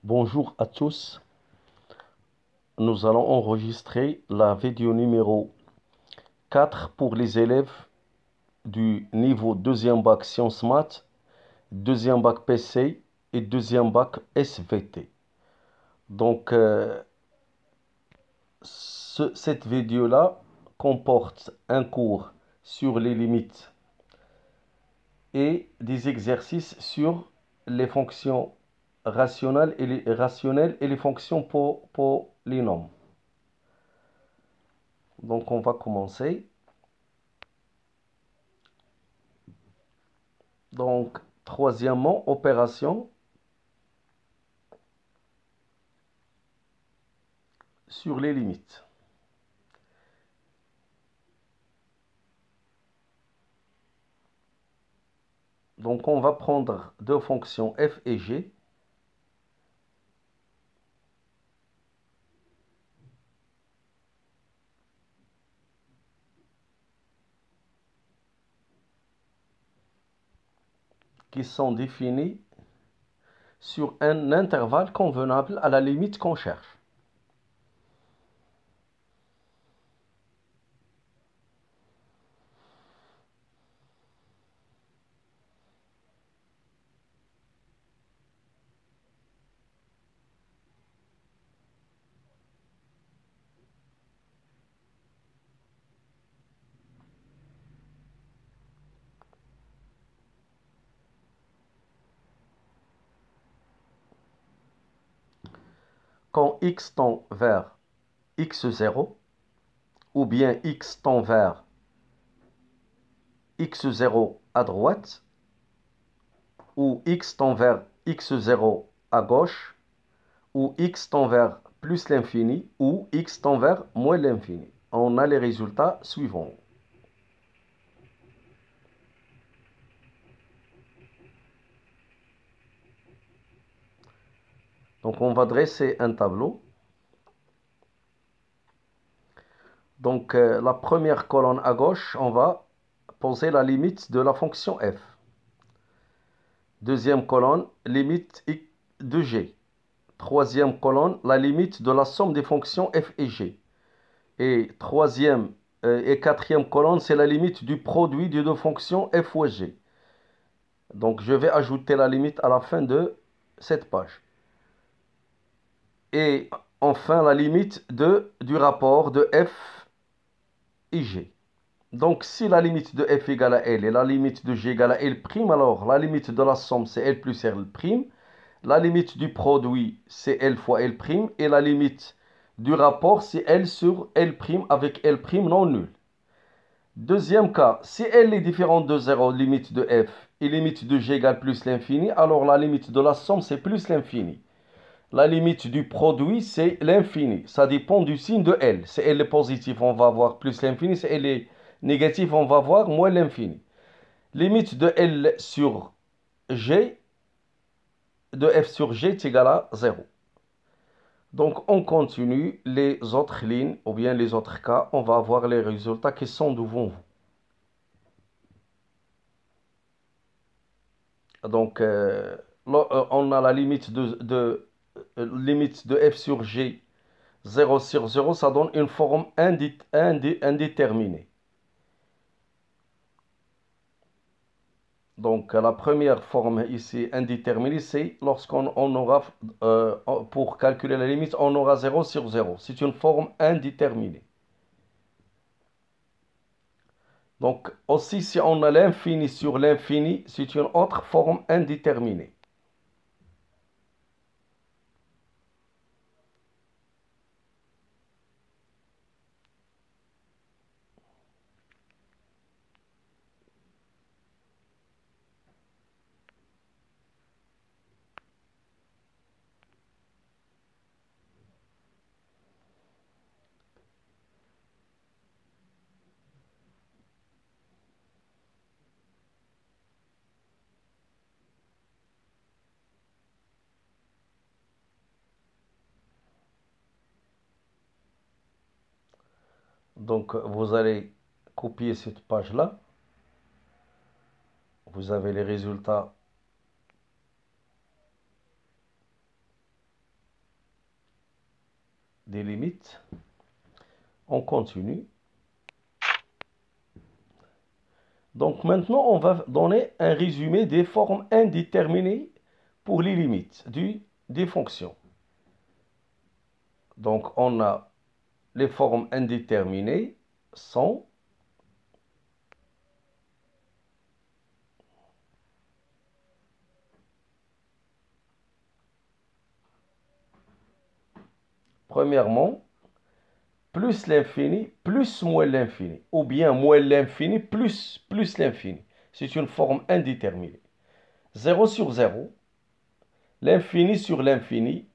Bonjour à tous, nous allons enregistrer la vidéo numéro 4 pour les élèves du niveau deuxième bac Sciences Maths, deuxième bac PC et deuxième bac SVT. Donc, cette vidéo-là comporte un cours sur les limites et des exercices sur les fonctions rationnelles et les fonctions polynômes. Donc, on va commencer. Donc, troisièmement, opération sur les limites. Donc, on va prendre deux fonctions f et g. Qui sont définies sur un intervalle convenable à la limite qu'on cherche. Quand x tend vers x0, ou bien x tend vers x0 à droite, ou x tend vers x0 à gauche, ou x tend vers plus l'infini, ou x tend vers moins l'infini. On a les résultats suivants. Donc, on va dresser un tableau. Donc, la première colonne à gauche, on va poser la limite de la fonction f. Deuxième colonne, limite de g. Troisième colonne, la limite de la somme des fonctions f et g. Et troisième et quatrième colonne, c'est la limite du produit des deux fonctions f ou g. Donc, je vais ajouter la limite à la fin de cette page. Et enfin, la limite du rapport de f et g. Donc, si la limite de f égale à L et la limite de g égale à L', alors la limite de la somme, c'est L plus L'. La limite du produit, c'est L fois L'. Et la limite du rapport, c'est L sur L' avec L' non nul. Deuxième cas, si L est différente de 0, limite de f, et limite de g égale plus l'infini, alors la limite de la somme, c'est plus l'infini. La limite du produit, c'est l'infini. Ça dépend du signe de L. Si L est positif, on va avoir plus l'infini. Si L est négatif, on va avoir moins l'infini. Limite de L sur G, de f sur G est égal à 0. Donc, on continue les autres lignes, ou bien les autres cas. On va avoir les résultats qui sont devant vous. Donc, on a la limite limite de f sur G 0 sur 0, ça donne une forme indéterminée. Donc, la première forme ici indéterminée, c'est lorsqu'on aura, pour calculer la limite, on aura 0 sur 0. C'est une forme indéterminée. Donc, aussi, si on a l'infini sur l'infini, c'est une autre forme indéterminée. Donc, vous allez copier cette page-là. Vous avez les résultats des limites. On continue. Donc maintenant, on va donner un résumé des formes indéterminées pour les limites des fonctions. Donc on a les formes indéterminées sont premièrement plus l'infini plus moins l'infini, ou bien moins l'infini plus l'infini. C'est une forme indéterminée. 0 sur 0, l'infini sur l'infini,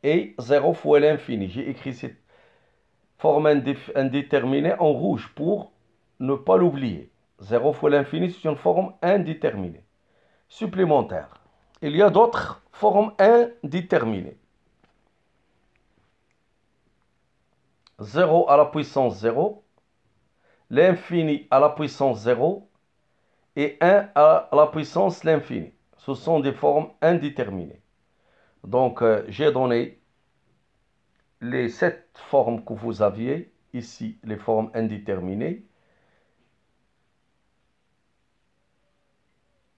et 0 fois l'infini. J'ai écrit cette forme indéterminée en rouge pour ne pas l'oublier. 0 fois l'infini, c'est une forme indéterminée. Supplémentaire. Il y a d'autres formes indéterminées. 0 à la puissance 0, l'infini à la puissance 0 et 1 à la puissance l'infini. Ce sont des formes indéterminées. Donc, j'ai donné les 7 formes que vous aviez ici, les formes indéterminées.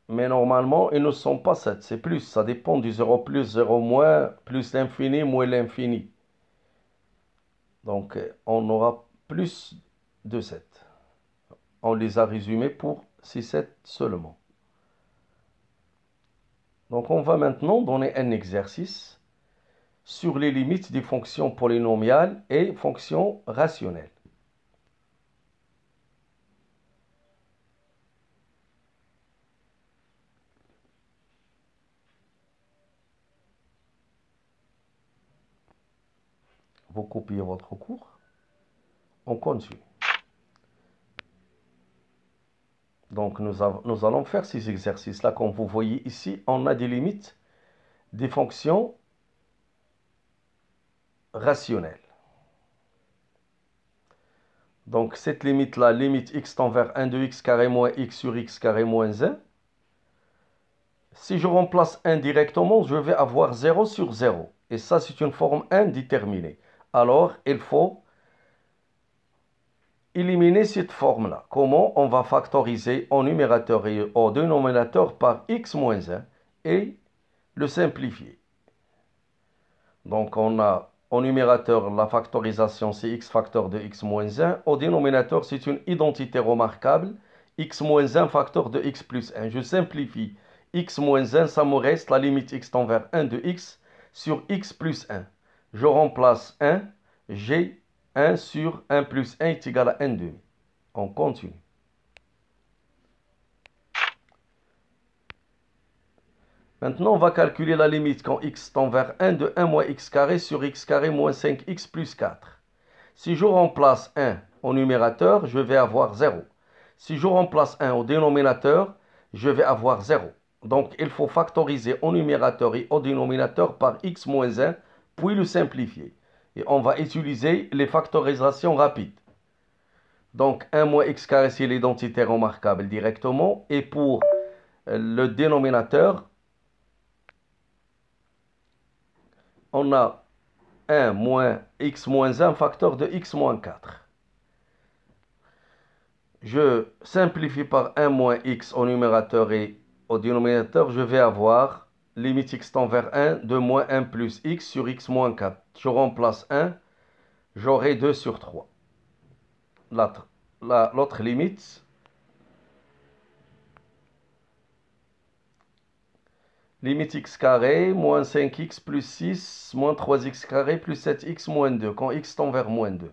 Mais normalement, ils ne sont pas 7, c'est plus. Ça dépend du 0 plus, 0 moins, plus l'infini, moins l'infini. Donc, on aura plus de 7. On les a résumés pour ces 7 seulement. Donc, on va maintenant donner un exercice sur les limites des fonctions polynomiales et fonctions rationnelles. Vous copiez votre cours. On continue. Donc, nous allons faire ces exercices-là. Comme vous voyez ici, on a des limites des fonctions rationnelles. Donc, cette limite-là, limite x tend vers 1 de x carré moins x sur x carré moins 1. Si je remplace 1 directement, je vais avoir 0 sur 0. Et ça, c'est une forme indéterminée. Alors, il faut éliminer cette forme-là. Comment? On va factoriser au numérateur et au dénominateur par x moins 1 et le simplifier. Donc, on a au numérateur, la factorisation, c'est x facteur de x moins 1. Au dénominateur, c'est une identité remarquable. X moins 1 facteur de x plus 1. Je simplifie. X moins 1, ça me reste la limite x tend vers 1 de x sur x plus 1. Je remplace 1, j'ai 1 sur 1 plus 1 est égal à 1 demi. On continue. Maintenant, on va calculer la limite quand x tend vers 1 de 1 moins x carré sur x carré moins 5x plus 4. Si je remplace 1 au numérateur, je vais avoir 0. Si je remplace 1 au dénominateur, je vais avoir 0. Donc, il faut factoriser au numérateur et au dénominateur par x moins 1, puis le simplifier. Et on va utiliser les factorisations rapides. Donc, 1 moins x carré, c'est l'identité remarquable directement. Et pour le dénominateur, on a 1 moins x moins 1 facteur de x moins 4. Je simplifie par 1 moins x au numérateur et au dénominateur, je vais avoir limite x tend vers 1 de moins 1 plus x sur x moins 4. Je remplace 1, j'aurai 2 sur 3. L'autre limite, limite x carré, moins 5x plus 6, moins 3x carré plus 7x moins 2, quand x tend vers moins 2.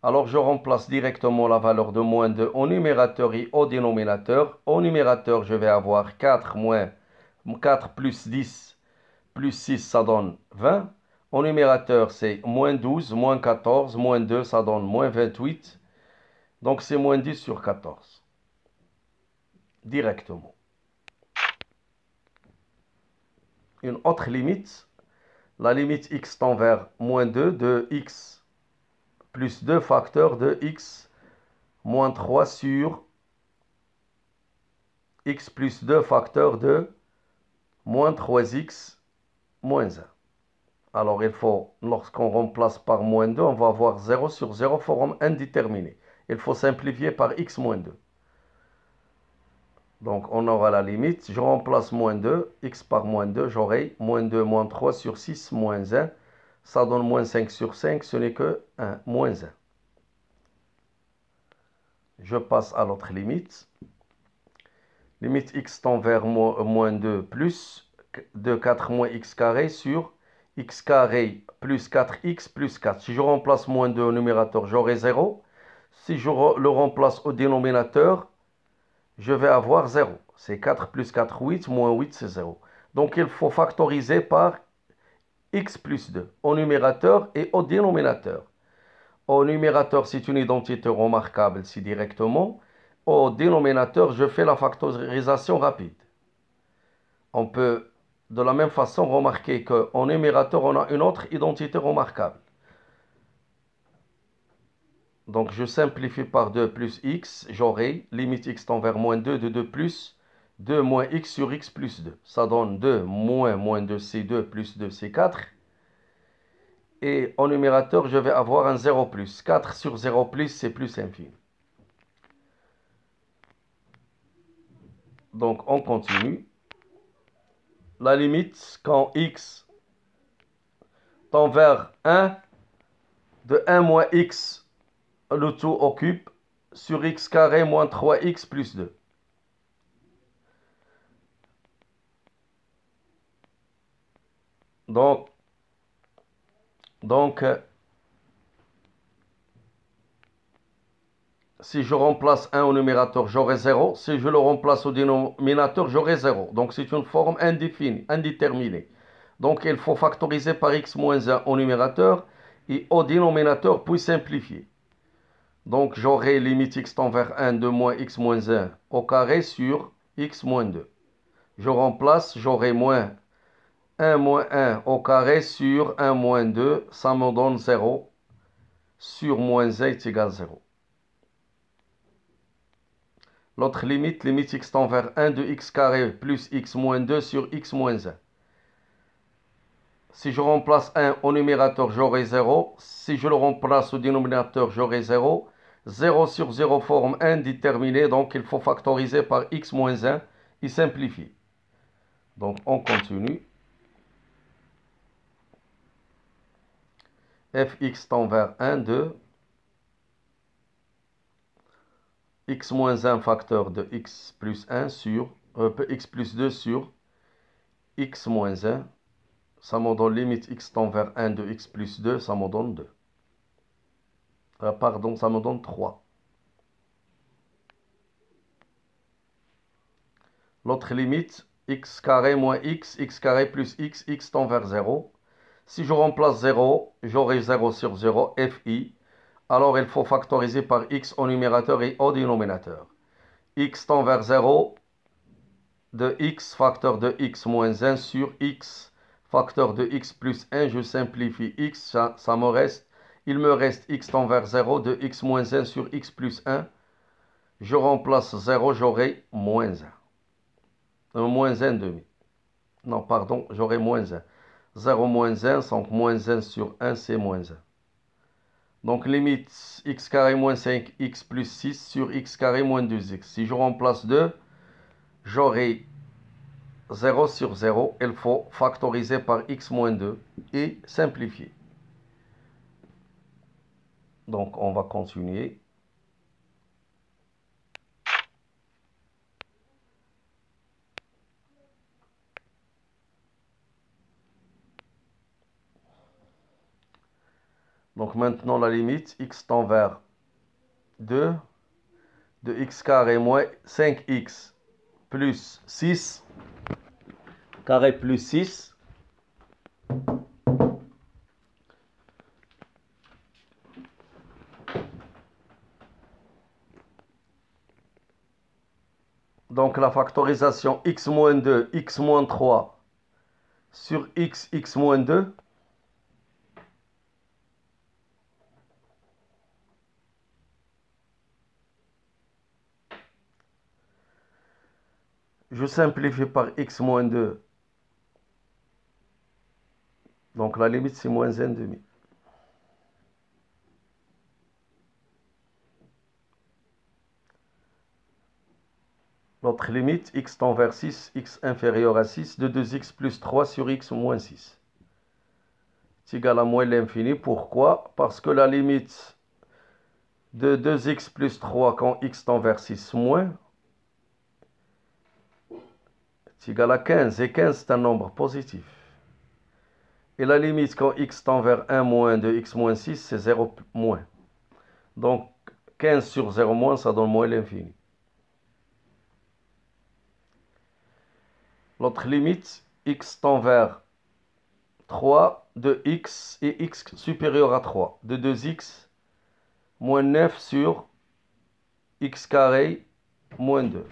Alors, je remplace directement la valeur de moins 2 au numérateur et au dénominateur. Au numérateur, je vais avoir 4 plus 10 plus 6, ça donne 20. Au numérateur, c'est moins 12, moins 14, moins 2, ça donne moins 28. Donc, c'est moins 10 sur 14. Directement. Une autre limite, la limite x tend vers moins 2 de x plus 2 facteurs de x moins 3 sur x plus 2 facteurs de moins 3x moins 1. Alors, il faut, lorsqu'on remplace par moins 2, on va avoir 0 sur 0, forme indéterminée. Il faut simplifier par x moins 2. Donc, on aura la limite. Je remplace moins 2, x par moins 2, j'aurai moins 2 moins 3 sur 6 moins 1. Ça donne moins 5 sur 5, ce n'est que 1, moins 1. Je passe à l'autre limite. Limite x tend vers moins 2 plus 2, 4 moins x carré sur x carré plus 4x plus 4. Si je remplace moins 2 au numérateur, j'aurai 0. Si je le remplace au dénominateur, je vais avoir 0. C'est 4 plus 4, 8, moins 8, c'est 0. Donc il faut factoriser par x plus 2 au numérateur et au dénominateur. Au numérateur, c'est une identité remarquable, c'est directement. Au dénominateur, je fais la factorisation rapide. On peut de la même façon remarquer qu'en numérateur, on a une autre identité remarquable. Donc je simplifie par 2 plus x, j'aurai limite x tend vers moins 2 de 2 plus 2 moins x sur x plus 2. Ça donne 2 moins 2, c'est 2 plus 2, c'est 4. Et en numérateur, je vais avoir un 0 plus. 4 sur 0 plus, c'est plus infini. Donc on continue. La limite, quand x tend vers 1, de 1 moins x, le tout occupe, sur x carré moins 3x plus 2. Donc si je remplace 1 au numérateur, j'aurai 0. Si je le remplace au dénominateur, j'aurai 0. Donc c'est une forme indéfinie, indéterminée. Donc il faut factoriser par x moins 1 au numérateur et au dénominateur puis simplifier. Donc j'aurai limite x tend vers 1 de moins x moins 1 au carré sur x moins 2. Je remplace, j'aurai moins 1 moins 1 au carré sur 1 moins 2. Ça me donne 0 sur moins 1 est égal à 0. L'autre limite, limite x tend vers 1 de x carré plus x moins 2 sur x moins 1. Si je remplace 1 au numérateur, j'aurai 0. Si je le remplace au dénominateur, j'aurai 0. 0 sur 0 forme indéterminée, donc il faut factoriser par x moins 1 et simplifier. Donc on continue. Fx tend vers 1, 2. X moins 1 facteur de x plus 1 sur x plus 2 sur x moins 1. Ça me donne limite x tend vers 1 de x plus 2, ça me donne 2. Pardon, ça me donne 3. L'autre limite, x carré moins x carré plus x tend vers 0. Si je remplace 0, j'aurai 0 sur 0, fi. Alors il faut factoriser par x au numérateur et au dénominateur. X tend vers 0 de x facteur de x moins 1 sur x facteur de x plus 1. Je simplifie x, ça me reste. Il me reste x tend vers 0 de x moins 1 sur x plus 1. Je remplace 0, j'aurai moins 1. Moins 1 demi. Non, pardon, j'aurai moins 1. 0 moins 1, donc moins 1 sur 1, c'est moins 1. Donc limite x carré moins 5x plus 6 sur x carré moins 2x. Si je remplace 2, j'aurai 0 sur 0. Il faut factoriser par x moins 2 et simplifier. Donc on va continuer. Donc maintenant la limite, x tend vers 2 de x carré moins 5x plus 6 carré plus 6. Donc la factorisation x moins 2, x moins 3 sur x moins 2. Je simplifie par x moins 2. Donc la limite, c'est moins 1,5. L'autre limite, x tend vers 6, x inférieur à 6, de 2x plus 3 sur x moins 6. C'est égal à moins l'infini. Pourquoi? Parce que la limite de 2x plus 3 quand x tend vers 6 moins, c'est égal à 15. Et 15, c'est un nombre positif. Et la limite quand x tend vers 1 moins de x moins 6, c'est 0 moins. Donc 15 sur 0 moins, ça donne moins l'infini. L'autre limite, x tend vers 3 de x et x supérieur à 3, de 2x moins 9 sur x carré moins 2.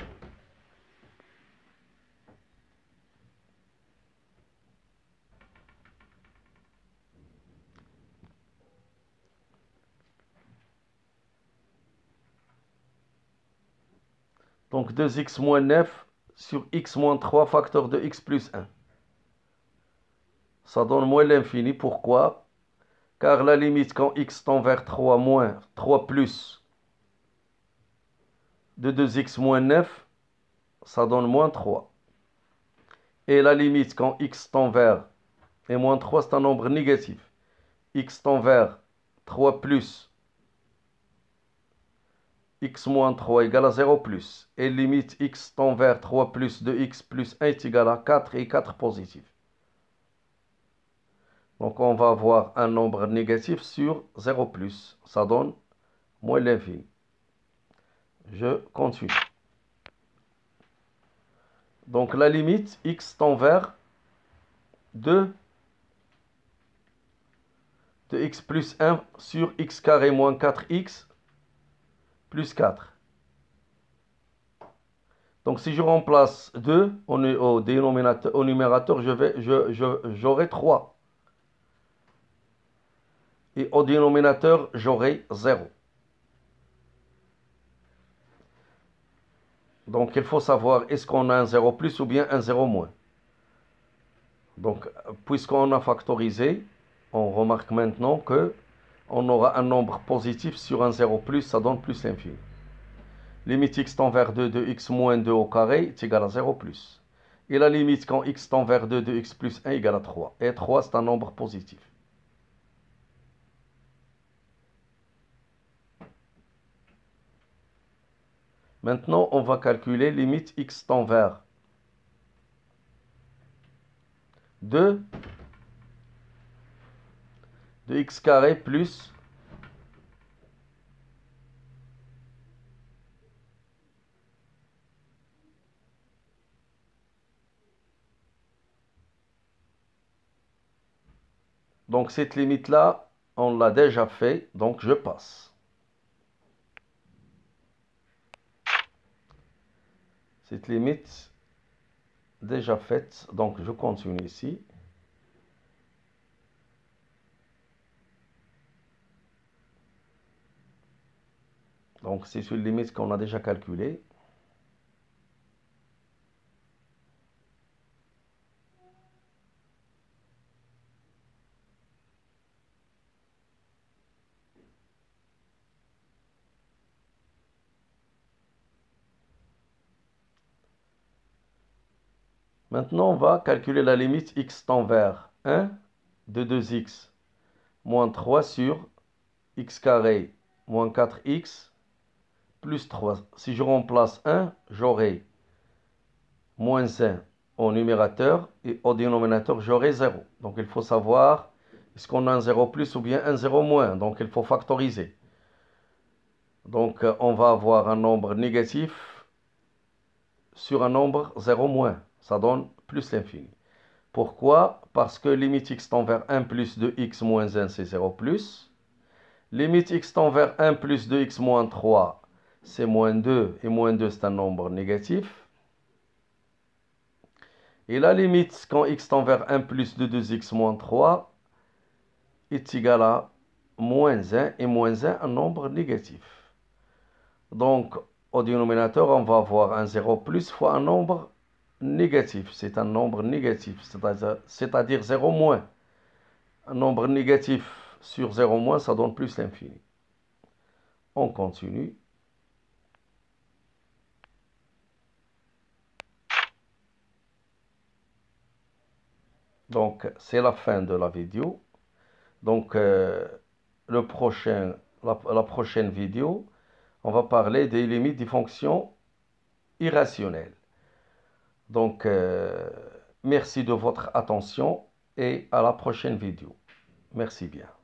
Donc 2x moins 9 sur x moins 3 facteur de x plus 1. Ça donne moins l'infini. Pourquoi? Car la limite quand x tend vers 3 moins 3 plus de 2x moins 9, ça donne moins 3. Et la limite quand x tend vers, et moins 3 c'est un nombre négatif, x tend vers 3 plus x moins 3 égale à 0 plus. Et limite x tend vers 3 plus de x plus 1 est égal à 4 et 4 positif. Donc on va avoir un nombre négatif sur 0 plus. Ça donne moins l'infini. Je continue. Donc la limite x tend vers 2 de x plus 1 sur x carré moins 4x plus 4. Donc si je remplace 2 au dénominateur, au numérateur, j'aurai 3. Et au dénominateur, j'aurai 0. Donc il faut savoir, est-ce qu'on a un 0 plus ou bien un 0 moins. Donc puisqu'on a factorisé, on remarque maintenant que on aura un nombre positif sur un 0 plus, ça donne plus l'infini. Limite x tend vers 2 de x moins 2 au carré est égal à 0 plus. Et la limite quand x tend vers 2 de x plus 1 égale à 3. Et 3 c'est un nombre positif. Maintenant on va calculer limite x tend vers 2 de x carré plus donc cette limite-là, on l'a déjà fait, donc je passe. Cette limite déjà faite, donc je continue ici. Donc c'est une limite qu'on a déjà calculée. Maintenant, on va calculer la limite x tend vers 1 de 2x moins 3 sur x carré moins 4x plus 3. Si je remplace 1, j'aurai moins 1 au numérateur et au dénominateur, j'aurai 0. Donc il faut savoir, est-ce qu'on a un 0 plus ou bien un 0 moins. Donc il faut factoriser. Donc on va avoir un nombre négatif sur un nombre 0 moins. Ça donne plus l'infini. Pourquoi? Parce que limite x tend vers 1 plus de x moins 1, c'est 0 plus. Limite x tend vers 1 plus de x moins 3, c'est moins 2. Et moins 2, c'est un nombre négatif. Et la limite, quand x tend vers 1 plus de 2x moins 3, est égal à moins 1. Et moins 1, un nombre négatif. Donc, au dénominateur, on va avoir un 0 plus fois un nombre négatif. C'est un nombre négatif, c'est-à-dire 0 moins. un nombre négatif sur 0 moins, ça donne plus l'infini. On continue. Donc, c'est la fin de la vidéo. Donc, la prochaine vidéo, on va parler des limites des fonctions irrationnelles. Donc, merci de votre attention et à la prochaine vidéo. Merci bien.